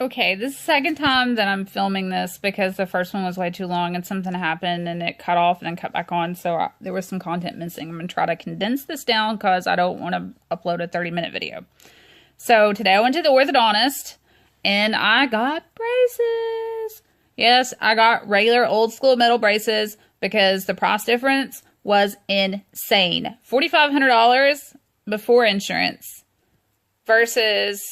Okay, this is the second time that I'm filming this because the first one was way too long and something happened and it cut off and then cut back on, so there was some content missing. I'm going to try to condense this down because I don't want to upload a 30-minute video. So today I went to the orthodontist and I got braces. Yes, I got regular old school metal braces because the price difference was insane. $4,500 before insurance versus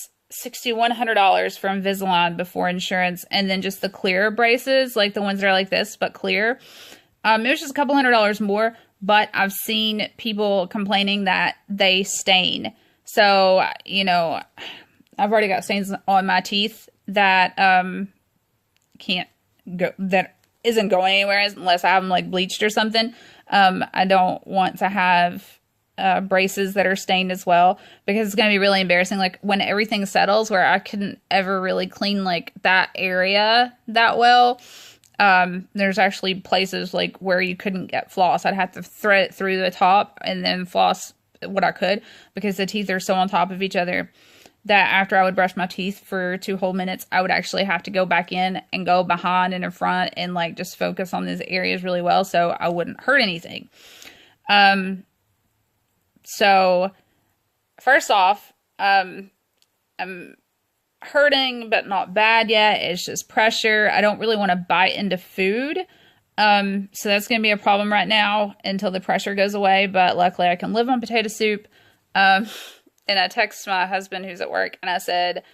$6,100 from Invisalign before insurance, and then just the clear braces, like the ones that are like this but clear. It was just a couple $100 more, but I've seen people complaining that they stain. So, you know, I've already got stains on my teeth that can't go, that isn't going anywhere unless I have them like bleached or something. I don't want to have braces that are stained as well, because it's going to be really embarrassing, like when everything settles, where I couldn't ever really clean like that area that well. There's actually places like where you couldn't get floss. I'd have to thread it through the top and then floss what I could, because the teeth are so on top of each other that after I would brush my teeth for 2 whole minutes, I would actually have to go back in and go behind and in front and like just focus on these areas really well so I wouldn't hurt anything. So, first off, I'm hurting, but not bad yet. It's just pressure. I don't really want to bite into food. So that's going to be a problem right now until the pressure goes away. But luckily I can live on potato soup. And I text my husband who's at work and I said,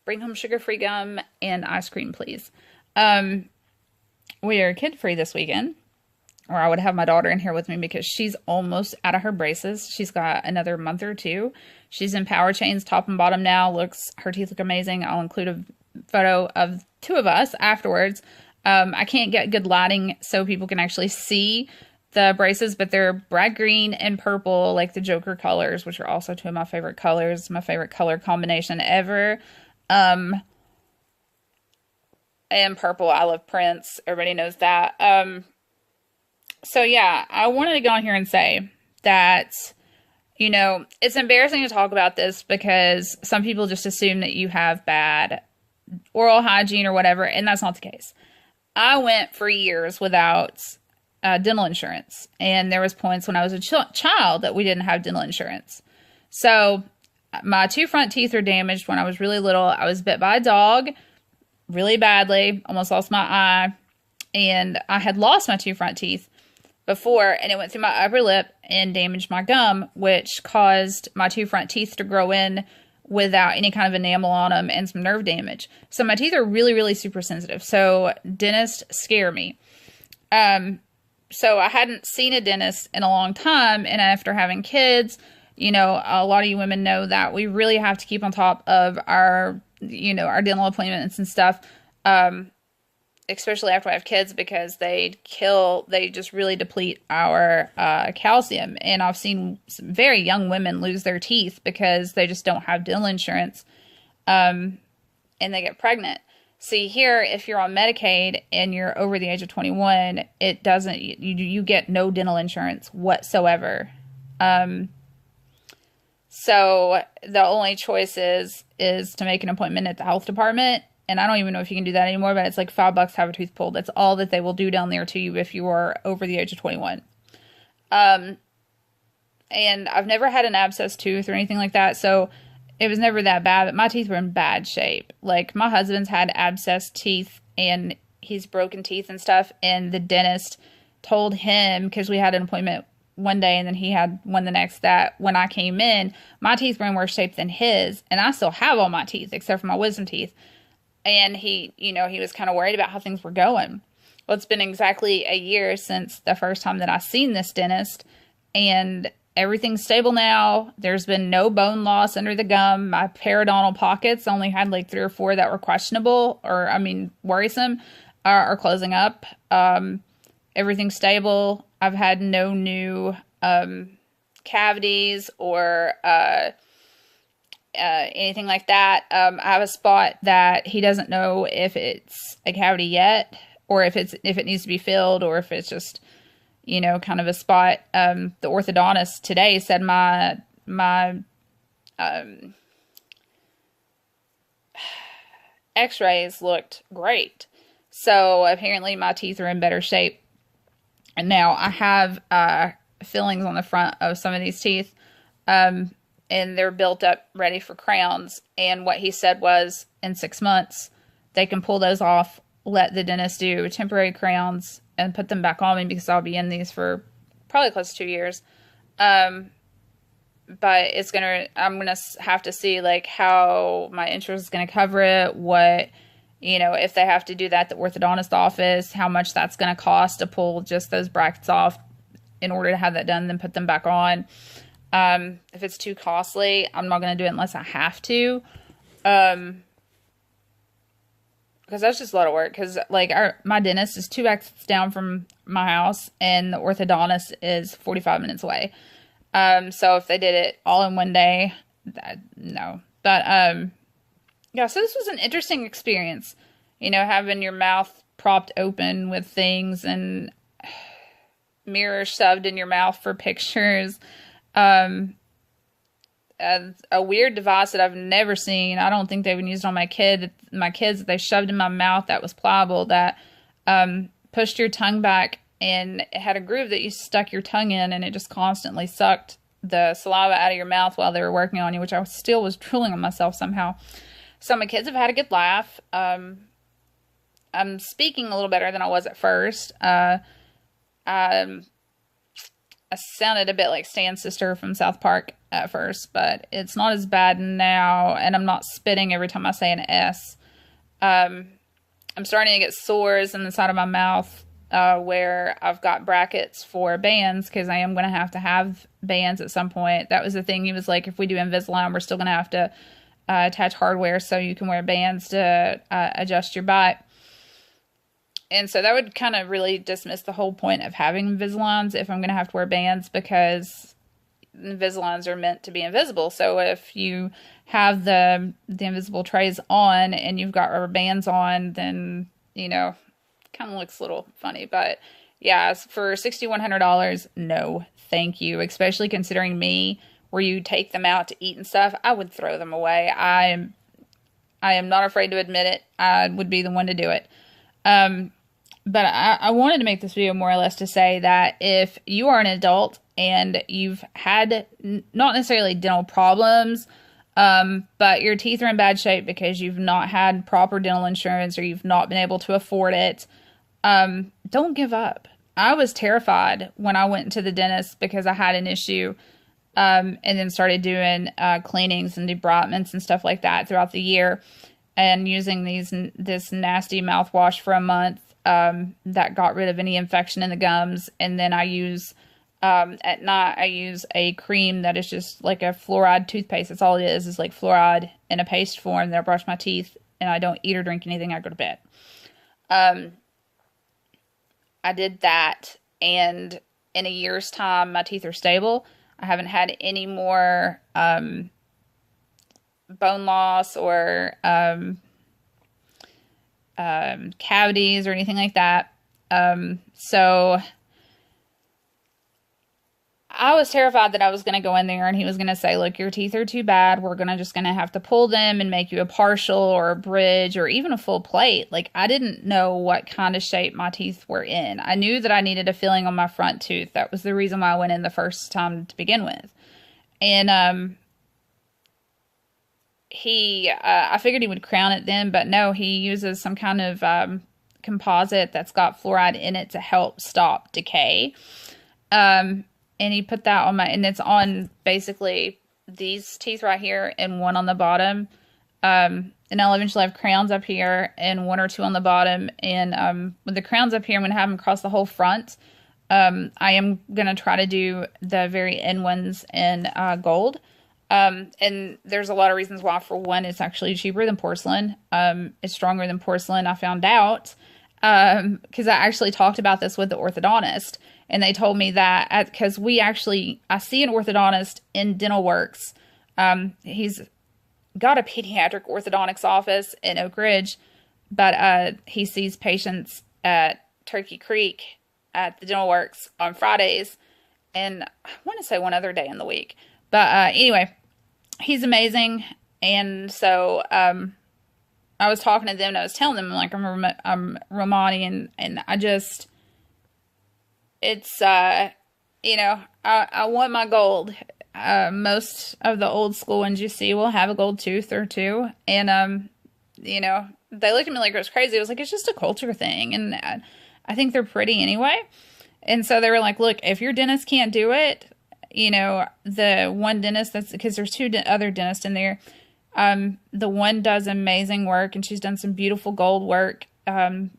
bring home sugar-free gum and ice cream, please. We are kid-free this weekend. Or I would have my daughter in here with me because she's almost out of her braces. She's got another month or two. She's in power chains top and bottom now. Her teeth look amazing. I'll include a photo of 2 of us afterwards. I can't get good lighting so people can actually see the braces, but they're bright green and purple, like the Joker colors, which are also 2 of my favorite colors. My favorite color combination ever. And purple, I love Prince. Everybody knows that. So yeah, I wanted to go on here and say that, you know, it's embarrassing to talk about this because some people just assume that you have bad oral hygiene or whatever, and that's not the case. I went for years without dental insurance, and there was points when I was a child that we didn't have dental insurance. So my 2 front teeth were damaged when I was really little. I was bit by a dog really badly, almost lost my eye, and I had lost my 2 front teeth before, and it went through my upper lip and damaged my gum, which caused my 2 front teeth to grow in without any kind of enamel on them and some nerve damage. So my teeth are really, really super sensitive. So dentists scare me. So I hadn't seen a dentist in a long time, and after having kids, you know, a lot of you women know that we really have to keep on top of our, you know, our dental appointments and stuff. Especially after I have kids, because they just really deplete our calcium. And I've seen some very young women lose their teeth because they just don't have dental insurance, and they get pregnant. See, here, if you're on Medicaid and you're over the age of 21, it doesn't, you get no dental insurance whatsoever. So the only choice is to make an appointment at the health department. And I don't even know if you can do that anymore, but it's like $5 to have a tooth pulled. That's all that they will do down there to you if you are over the age of 21. And I've never had an abscess tooth or anything like that, so it was never that bad, but my teeth were in bad shape. Like, my husband's had abscess teeth, and he's broken teeth and stuff, and the dentist told him, because we had an appointment one day and then he had one the next, that when I came in, my teeth were in worse shape than his, and I still have all my teeth except for my wisdom teeth. And he, you know, he was kind of worried about how things were going. Well, it's been exactly a year since the first time that I seen this dentist, and everything's stable now. There's been no bone loss under the gum. My periodontal pockets only had like 3 or 4 that were questionable, or, I mean, worrisome, are closing up. Everything's stable. I've had no new cavities or anything like that. I have a spot that he doesn't know if it's a cavity yet, or if it needs to be filled, or if it's just, you know, kind of a spot. The orthodontist today said x-rays looked great. So apparently my teeth are in better shape. And now I have fillings on the front of some of these teeth. And they're built up ready for crowns. And what he said was in 6 months, they can pull those off, let the dentist do temporary crowns and put them back on me, because I'll be in these for probably close to 2 years. But I'm gonna have to see like how my insurance is gonna cover it, what, you know, if they have to do that at the orthodontist office, how much that's gonna cost to pull just those brackets off in order to have that done, then put them back on. If it's too costly, I'm not gonna do it unless I have to. Because that's just a lot of work. Because like my dentist is 2 exits down from my house, and the orthodontist is 45 minutes away. So if they did it all in one day, no. But yeah, so this was an interesting experience. You know, having your mouth propped open with things and mirrors shoved in your mouth for pictures. A weird device that I've never seen. I don't think they even used it on my kids. They shoved in my mouth that was pliable, that pushed your tongue back, and it had a groove that you stuck your tongue in, and it just constantly sucked the saliva out of your mouth while they were working on you, which I still was drooling on myself somehow. So my kids have had a good laugh. I'm speaking a little better than I was at first. I sounded a bit like Stan's sister from South Park at first, but it's not as bad now, and I'm not spitting every time I say an S. I'm starting to get sores in the side of my mouth where I've got brackets for bands, because I am going to have bands at some point. That was the thing. He was like, if we do Invisalign, we're still going to have to attach hardware so you can wear bands to adjust your bite. And so that would kind of really dismiss the whole point of having Invisaligns if I'm going to have to wear bands, because Invisaligns are meant to be invisible. So if you have the invisible trays on and you've got rubber bands on, then, you know, kind of looks a little funny. But yeah, for $6,100, no, thank you. Especially considering me, where you take them out to eat and stuff, I would throw them away. I am not afraid to admit it. I would be the one to do it. But I wanted to make this video more or less to say that if you are an adult and you've had not necessarily dental problems, but your teeth are in bad shape because you've not had proper dental insurance or you've not been able to afford it, don't give up. I was terrified when I went to the dentist because I had an issue, and then started doing cleanings and debridements and stuff like that throughout the year, and using this nasty mouthwash for a month. That got rid of any infection in the gums. And then I use, at night, I use a cream that is just like a fluoride toothpaste. That's all it is like fluoride in a paste form. Then I brush my teeth, and I don't eat or drink anything. I go to bed. I did that, and in a year's time, my teeth are stable. I haven't had any more bone loss or cavities or anything like that. So I was terrified that I was going to go in there and he was going to say, look, your teeth are too bad. We're just going to have to pull them and make you a partial or a bridge or even a full plate. Like, I didn't know what kind of shape my teeth were in. I knew that I needed a filling on my front tooth. That was the reason why I went in the first time to begin with. And, I figured he would crown it then, but no, he uses some kind of composite that's got fluoride in it to help stop decay. And he put that on and it's on basically these teeth right here and one on the bottom. And I'll eventually have crowns up here and 1 or 2 on the bottom. And with the crowns up here, I'm going to have them across the whole front. I am going to try to do the very end ones in gold. And there's a lot of reasons why. For one, it's actually cheaper than porcelain. It's stronger than porcelain, I found out. Because I actually talked about this with the orthodontist. And they told me that, because I see an orthodontist in Dental Works. He's got a pediatric orthodontics office in Oak Ridge, but he sees patients at Turkey Creek at the Dental Works on Fridays, and I want to say one other day in the week. But anyway, he's amazing, and so I was talking to them and I was telling them, like, I'm Romani, and I just, it's, you know, I want my gold. Most of the old school ones you see will have a gold tooth or two. And, you know, they looked at me like I was crazy. I was like, it's just a culture thing. And I think they're pretty anyway. And so they were like, look, if your dentist can't do it, you know, the one dentist that's, because there's two other dentists in there. The one does amazing work, and she's done some beautiful gold work.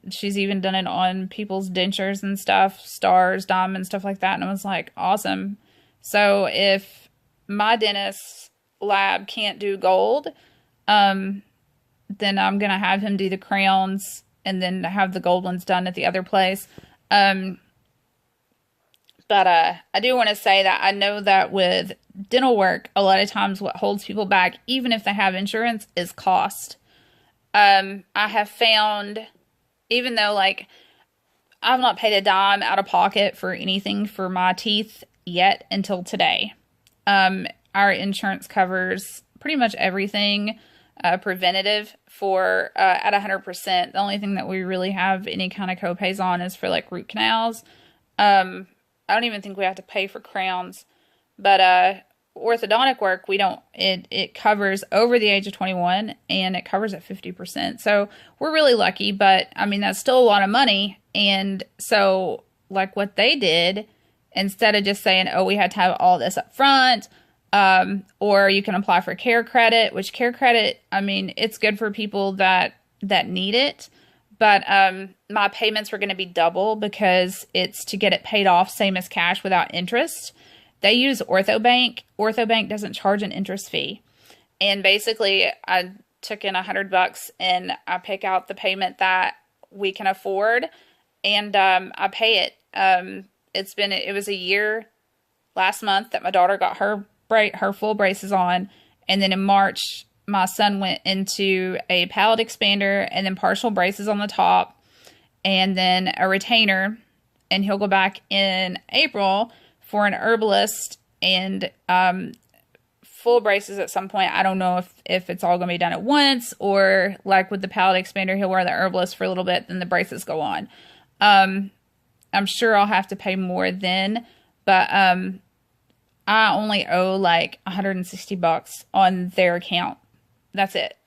She's even done it on people's dentures and stuff, stars, diamonds, stuff like that. And I was like, awesome. So if my dentist's lab can't do gold, then I'm going to have him do the crowns and then have the gold ones done at the other place. But I do want to say that I know that with dental work, a lot of times what holds people back, even if they have insurance, is cost. I have found, even though, like, I've not paid a dime out of pocket for anything for my teeth yet until today. Our insurance covers pretty much everything preventative for at 100%. The only thing that we really have any kind of copays on is for, like, root canals. I don't even think we have to pay for crowns. But orthodontic work, we don't. It covers over the age of 21, and it covers at 50%. So we're really lucky, but I mean, that's still a lot of money. And so, like, what they did, instead of just saying, oh, we had to have all this up front, or you can apply for care credit, which care credit, I mean, it's good for people that need it. But my payments were going to be double because it's to get it paid off, same as cash, without interest. They use Orthobank. Orthobank doesn't charge an interest fee. And basically, I took in $100 and I pick out the payment that we can afford, and I pay it. It was a year last month that my daughter got her full braces on, and then in March, my son went into a palate expander and then partial braces on the top and then a retainer, and he'll go back in April for an herbalist and full braces at some point. I don't know if it's all going to be done at once, or like with the palate expander, he'll wear the herbalist for a little bit, then the braces go on. I'm sure I'll have to pay more then, but I only owe like $160 on their account. That's it.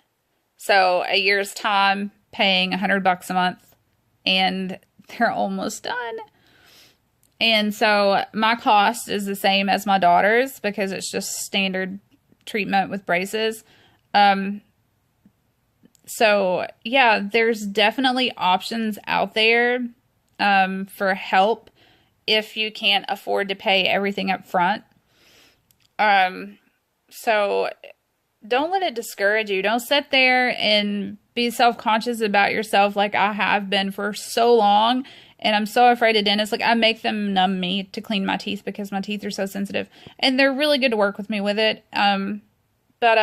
So a year's time paying $100 a month, and they're almost done. And so my cost is the same as my daughter's because it's just standard treatment with braces. So yeah, there's definitely options out there for help if you can't afford to pay everything up front. So don't let it discourage you. Don't sit there and be self-conscious about yourself like I have been for so long. And I'm so afraid of dentists. Like, I make them numb me to clean my teeth because my teeth are so sensitive. And they're really good to work with me with it. But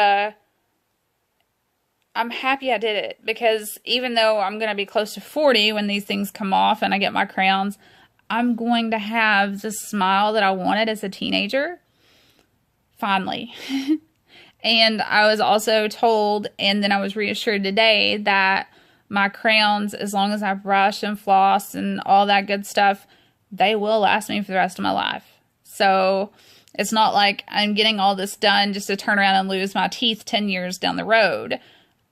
I'm happy I did it, because even though I'm going to be close to 40 when these things come off and I get my crowns, I'm going to have the smile that I wanted as a teenager. Finally. And I was also told, and then I was reassured today, that my crowns, as long as I brush and floss and all that good stuff, they will last me for the rest of my life. So it's not like I'm getting all this done just to turn around and lose my teeth 10 years down the road.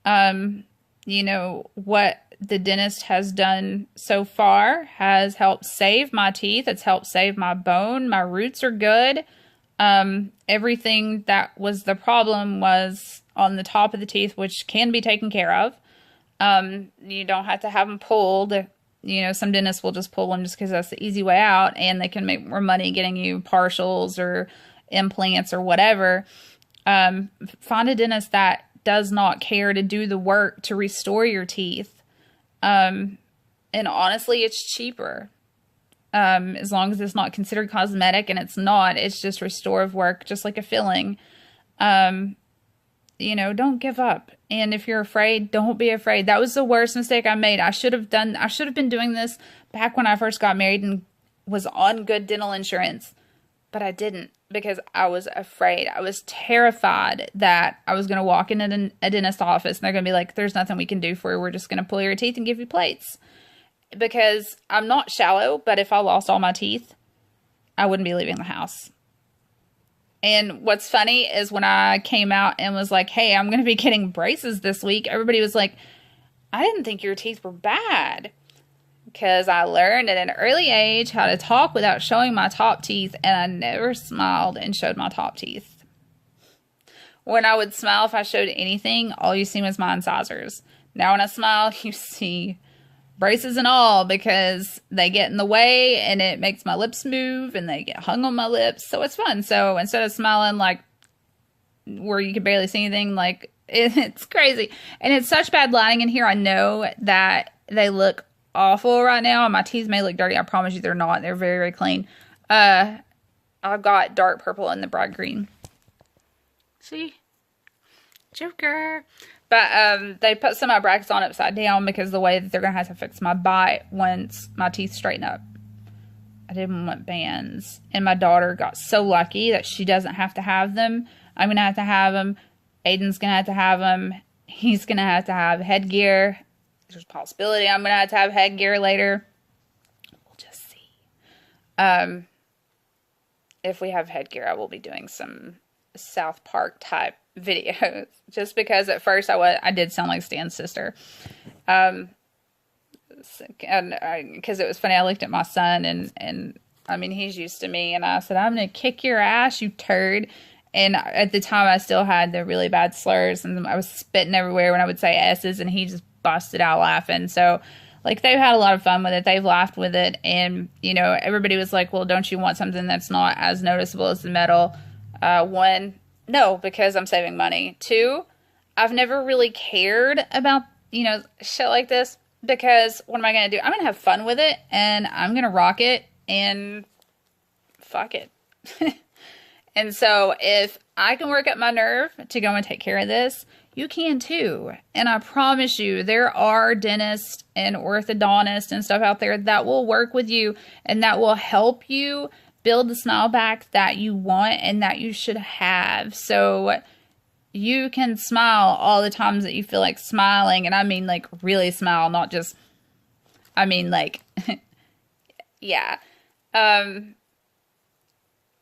You know, what the dentist has done so far has helped save my teeth. It's helped save my bone. My roots are good. Everything that was the problem was on the top of the teeth, which can be taken care of. You don't have to have them pulled. You know, some dentists will just pull them just because that's the easy way out, and they can make more money getting you partials or implants or whatever. Find a dentist that does not care to do the work to restore your teeth. And honestly, it's cheaper. As long as it's not considered cosmetic, and it's not, it's just restorative work, just like a filling. You know, don't give up. And if you're afraid, don't be afraid. That was the worst mistake I made. I should have been doing this back when I first got married and was on good dental insurance. but I didn't because I was afraid. I was terrified that I was going to walk into a dentist office and they're going to be like, there's nothing we can do for you. We're just going to pull your teeth and give you plates. Because I'm not shallow, but if I lost all my teeth, I wouldn't be leaving the house. And what's funny is when I came out and was like, hey, I'm going to be getting braces this week, everybody was like, I didn't think your teeth were bad. Because I learned at an early age how to talk without showing my top teeth, and I never smiled and showed my top teeth. When I would smile, if I showed anything, all you see was my incisors. Now when I smile, you see braces and all, because they get in the way and it makes my lips move and they get hung on my lips. So it's fun. So instead of smiling like where you can barely see anything, like it's crazy. And it's such bad lighting in here. I know that they look awful right now. My teeth may look dirty. I promise you they're not. They're very, very clean. I've got dark purple and the bright green. See? Joker. But they put some of my brackets on upside down because the way that they're going to have to fix my bite once my teeth straighten up. I didn't want bands. And my daughter got so lucky that she doesn't have to have them. I'm going to have them. Aiden's going to have them. He's going to have headgear. There's a possibility I'm going to have headgear later. We'll just see. If we have headgear, I will be doing some South Park type videos, just because at first I did sound like Stan's sister, and because it was funny. I looked at my son, and I mean, he's used to me, and I said, I'm gonna kick your ass, you turd. And at the time I still had the really bad slurs, and I was spitting everywhere when I would say S's, and he just busted out laughing. So like, they've had a lot of fun with it. They've laughed with it, and you know, everybody was like, well, don't you want something that's not as noticeable as the metal? One, no, because I'm saving money. Two, I've never really cared about, you know, shit like this, because what am I going to do? I'm going to have fun with it, and I'm going to rock it, and fuck it. And so if I can work up my nerve to go and take care of this, you can too. And I promise you, there are dentists and orthodontists and stuff out there that will work with you and that will help you build the smile back that you want and that you should have. So you can smile all the times that you feel like smiling. And I mean, like, really smile, not just, I mean, like, yeah.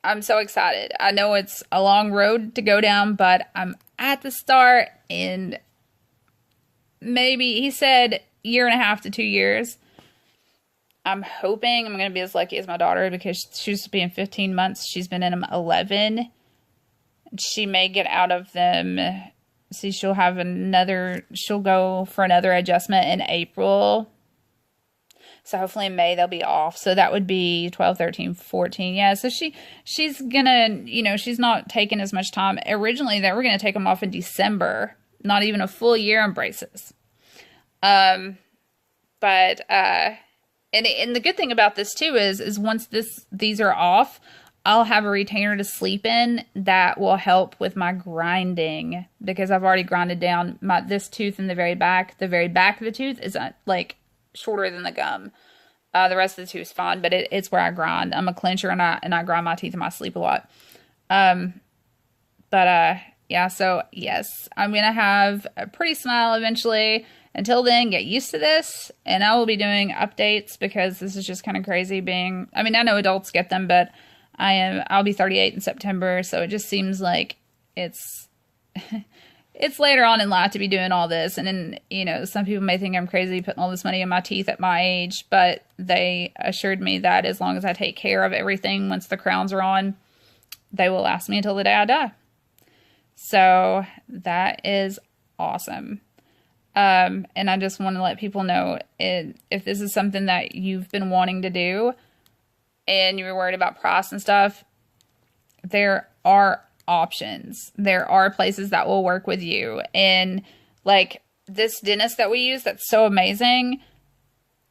I'm so excited. I know it's a long road to go down, but I'm at the start, and maybe, he said, 1.5 to 2 years. I'm hoping I'm going to be as lucky as my daughter, because she used to be in 15 months. She's been in them 11. She may get out of them. See, she'll go for another adjustment in April. So hopefully in May they'll be off. So that would be 12, 13, 14. Yeah, so she's gonna, you know, she's not taking as much time. Originally they were going to take them off in December. Not even a full year on braces. And the good thing about this too is once these are off, I'll have a retainer to sleep in that will help with my grinding, because I've already grinded down this tooth in the very back. The very back of the tooth is like shorter than the gum. The rest of the tooth is fine, but it's where I grind. I'm a clincher, and I grind my teeth in my sleep a lot. Yeah, so yes, I'm going to have a pretty smile eventually. Until then, get used to this, and I will be doing updates, because this is just kind of crazy being, I mean, I know adults get them, but I'll be 38 in September, so it just seems like it's later on in life to be doing all this. And then, you know, some people may think I'm crazy putting all this money in my teeth at my age, but they assured me that as long as I take care of everything once the crowns are on, they will last me until the day I die. So that is awesome. And I just want to let people know, if this is something that you've been wanting to do and you're worried about price and stuff, there are options. There are places that will work with you. And like this dentist that we use, that's so amazing,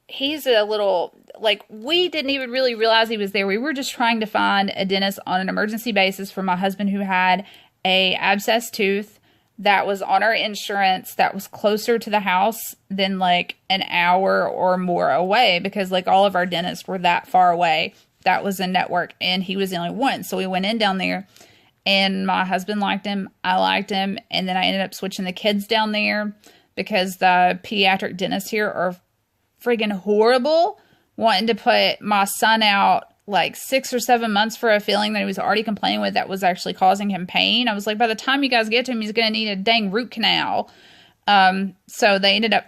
he's a little, like, we didn't even really realize he was there. We were just trying to find a dentist on an emergency basis for my husband, who had a abscessed tooth that was on our insurance, that was closer to the house than like an hour or more away, because like all of our dentists were that far away. that was in network, and he was the only one. So we went in down there, and my husband liked him. I liked him. And then I ended up switching the kids down there because the pediatric dentists here are friggin' horrible, wanting to put my son out like 6 or 7 months for a feeling that he was already complaining with that was actually causing him pain. I was like, by the time you guys get to him, he's going to need a dang root canal. So they ended up,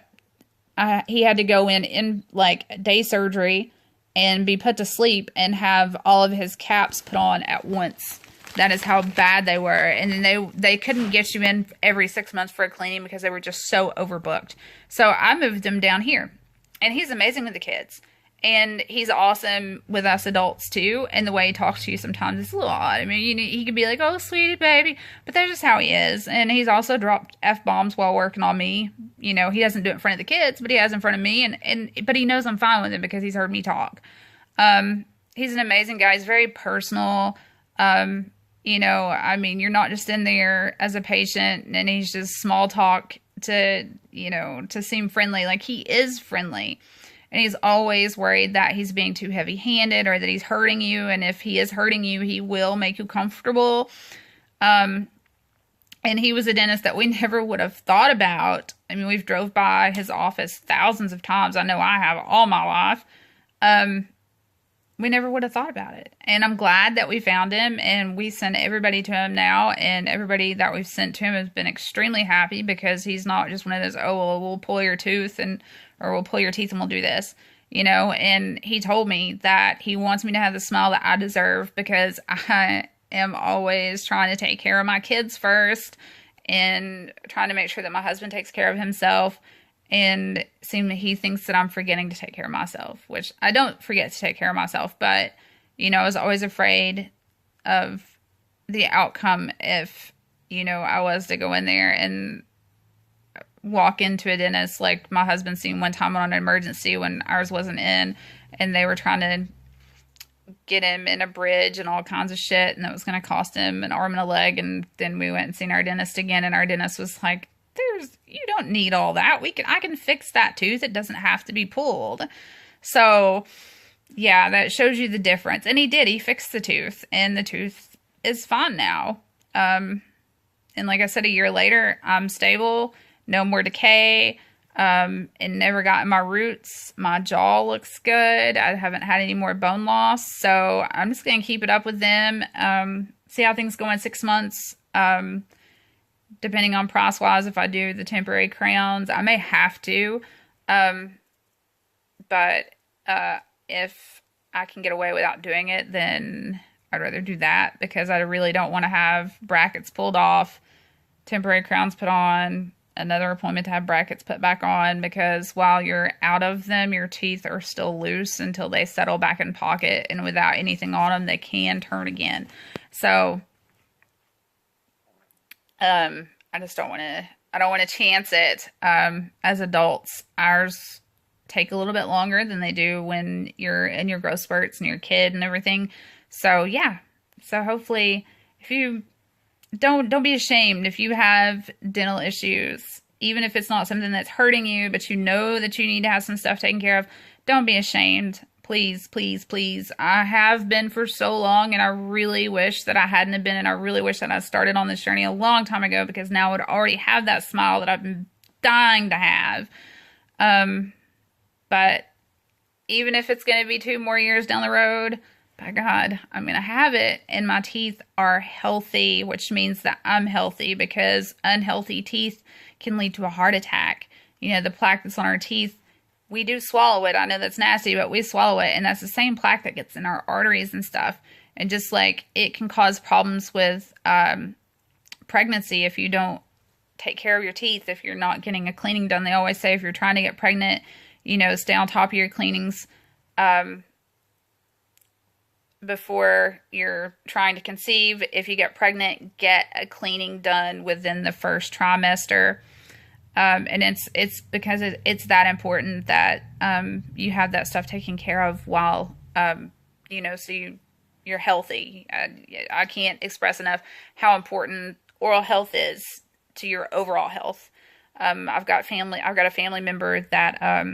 he had to go in like day surgery and be put to sleep and have all of his caps put on at once. That is how bad they were. And then they couldn't get you in every 6 months for a cleaning because they were just so overbooked. So I moved him down here. And he's amazing with the kids. And he's awesome with us adults too. And the way he talks to you sometimes is a little odd. I mean, he could be like, oh, sweetie baby. But that's just how he is. And he's also dropped F-bombs while working on me. You know, he doesn't do it in front of the kids, but he has in front of me. But he knows I'm fine with him because he's heard me talk. He's an amazing guy. He's very personal. You know, I mean, you're not just in there as a patient and he's just small talk to, you know, to seem friendly. Like, he is friendly. And he's always worried that he's being too heavy-handed or that he's hurting you. And if he is hurting you, he will make you comfortable. And he was a dentist that we never would have thought about. I mean, we've drove by his office thousands of times. I know I have all my life. We never would have thought about it. And I'm glad that we found him, and we send everybody to him now, and everybody that we've sent to him has been extremely happy because he's not just one of those, oh, well, we'll pull your tooth or we'll pull your teeth and we'll do this, you know. And he told me that he wants me to have the smile that I deserve because I am always trying to take care of my kids first and trying to make sure that my husband takes care of himself. And he thinks that I'm forgetting to take care of myself, which I don't forget to take care of myself. But, you know, I was always afraid of the outcome if, you know, I was to go in there and walk into a dentist like my husband seen one time on an emergency when ours wasn't in. And they were trying to get him in a bridge and all kinds of shit. And that was going to cost him an arm and a leg. And then we went and seen our dentist again. And our dentist was like, you don't need all that. I can fix that tooth. It doesn't have to be pulled. So yeah, that shows you the difference. And he did. He fixed the tooth, and the tooth is fine now. And like I said, a year later, I'm stable, no more decay, and never gotten my roots. My jaw looks good. I haven't had any more bone loss. So I'm just going to keep it up with them. See how things go in 6 months. Depending on price-wise, if I do the temporary crowns, I may have to. But if I can get away without doing it, then I'd rather do that because I really don't want to have brackets pulled off, temporary crowns put on, another appointment to have brackets put back on, because while you're out of them, your teeth are still loose until they settle back in pocket, and without anything on them, they can turn again. So I just don't want to chance it. As adults, ours take a little bit longer than they do when you're in your growth spurts and your kid and everything. So yeah. So hopefully, if you don't be ashamed if you have dental issues, even if it's not something that's hurting you, but you know that you need to have some stuff taken care of, don't be ashamed. Please, please, please. I have been for so long, and I really wish that I hadn't have been, and I really wish that I started on this journey a long time ago, because now I would already have that smile that I've been dying to have. But even if it's going to be 2 more years down the road, by God, I'm going to have it, and my teeth are healthy, which means that I'm healthy, because unhealthy teeth can lead to a heart attack. You know, the plaque that's on our teeth, we do swallow it. I know that's nasty, but we swallow it. And that's the same plaque that gets in our arteries and stuff. And just like it can cause problems with pregnancy if you don't take care of your teeth, if you're not getting a cleaning done. They always say if you're trying to get pregnant, you know, stay on top of your cleanings before you're trying to conceive. If you get pregnant, get a cleaning done within the first trimester. And it's because it's that important that you have that stuff taken care of while, you know, so you're healthy. I can't express enough how important oral health is to your overall health. I've got a family member that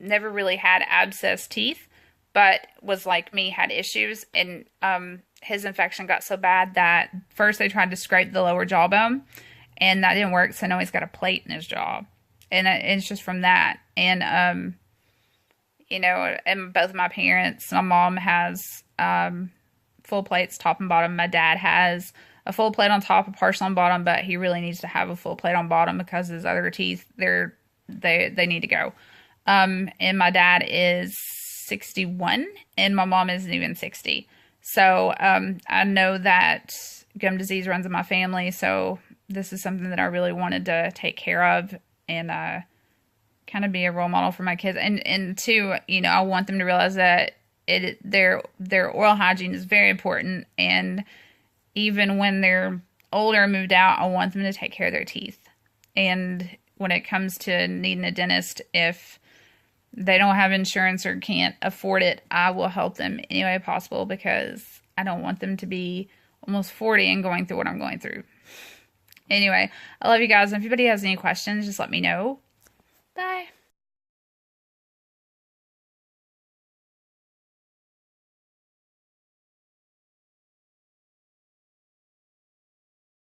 never really had abscess teeth, but was like me, had issues, and his infection got so bad that first they tried to scrape the lower jawbone, and that didn't work, so now he's got a plate in his jaw, and it's just from that. And you know, and both my parents, my mom has full plates top and bottom. My dad has a full plate on top, a partial on bottom, but he really needs to have a full plate on bottom because his other teeth, they need to go. And my dad is 61 and my mom isn't even 60. So I know that gum disease runs in my family, so this is something that I really wanted to take care of and kind of be a role model for my kids. And two, you know, I want them to realize that their oral hygiene is very important, and even when they're older, moved out, I want them to take care of their teeth. And when it comes to needing a dentist, if they don't have insurance or can't afford it, I will help them any way possible, because I don't want them to be almost 40 and going through what I'm going through. Anyway, I love you guys. If anybody has any questions, just let me know. Bye.